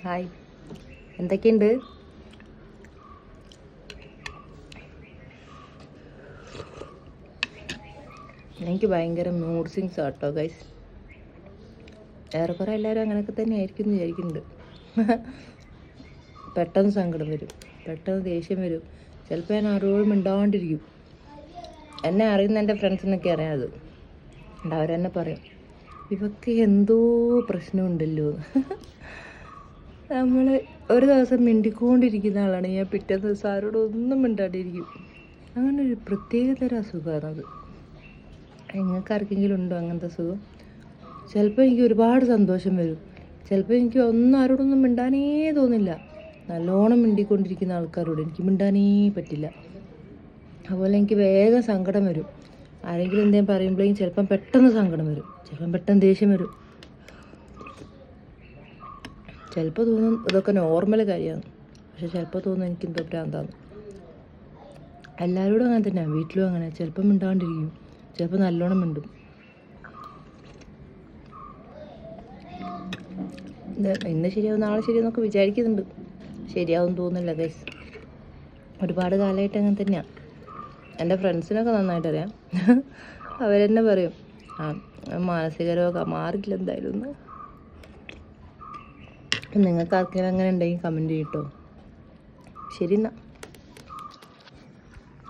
Hi, എന്തൊക്കെയുണ്ട്? എനിക്ക് ഭയങ്കര മൂഡ് സ്വിങ്സ് ആട്ടോ ഗൈസ്. ഏറെക്കുറെ എല്ലാവരും അങ്ങനെയൊക്കെ തന്നെ ആയിരിക്കും എന്ന് വിചാരിക്കുന്നുണ്ട്. പെട്ടെന്ന് സങ്കടം വരും, പെട്ടെന്ന് ദേഷ്യം വരും. ചിലപ്പോൾ ഞാൻ ആരോടും മിണ്ടാണ്ടിരിക്കും. എന്നെ അറിയുന്ന എൻ്റെ ഫ്രണ്ട്സിനൊക്കെ അറിയാം. അത് അവരെന്നെ പറയും, ഇവക്ക് എന്തോ പ്രശ്നമുണ്ടല്ലോ. നമ്മൾ ഒരു ദിവസം മിണ്ടിക്കൊണ്ടിരിക്കുന്ന ആളാണ് ഞാൻ, പിറ്റേ ദിവസം ആരോടൊന്നും മിണ്ടാണ്ടിരിക്കും. അങ്ങനെ ഒരു പ്രത്യേകതരം അസുഖമാണത്. നിങ്ങൾക്ക് ആർക്കെങ്കിലും ഉണ്ടോ അങ്ങനത്തെ അസുഖം? ചിലപ്പോൾ എനിക്ക് ഒരുപാട് സന്തോഷം വരും, ചിലപ്പോൾ എനിക്ക് ആരോടൊന്നും മിണ്ടാനേ തോന്നില്ല. നല്ലോണം മിണ്ടിക്കൊണ്ടിരിക്കുന്ന ആൾക്കാരോട് എനിക്ക് മിണ്ടാനേ പറ്റില്ല. അതുപോലെ എനിക്ക് വേഗം സങ്കടം വരും. ആരെങ്കിലും എന്തെങ്കിലും പറയുമ്പോഴേക്കും ചിലപ്പം പെട്ടെന്ന് സങ്കടം വരും, ചിലപ്പം പെട്ടെന്ന് ദേഷ്യം വരും. ചിലപ്പോൾ തോന്നും ഇതൊക്കെ നോർമൽ കാര്യമാണ്, പക്ഷെ ചിലപ്പോൾ തോന്നും എനിക്കെന്തോ ഭ്രാന്താണ്. എല്ലാവരോടും അങ്ങനെ തന്നെയാണ്, വീട്ടിലും അങ്ങനെ. ചിലപ്പം മിണ്ടാണ്ടിരിക്കും, ചിലപ്പോൾ നല്ലോണം മിണ്ടും. ഇന്ന് ശരിയാവും നാളെ ശരിയാവുന്നൊക്കെ വിചാരിക്കുന്നുണ്ട്, ശരിയാവും തോന്നുന്നില്ല ഗൈസ്. ഒരുപാട് കാലമായിട്ട് അങ്ങനെ തന്നെയാണ്. എൻ്റെ ഫ്രണ്ട്സിനൊക്കെ നന്നായിട്ട് അറിയാം. അവരെന്നെ പറയും, മാനസിക രോഗം മാറില്ല എന്തായാലും. നിങ്ങൾക്ക് ആർക്കെങ്കിലും അങ്ങനെ ഉണ്ടെങ്കിൽ കമൻറ്റ് ചെയ്യട്ടോ. ശരി എന്നാൽ.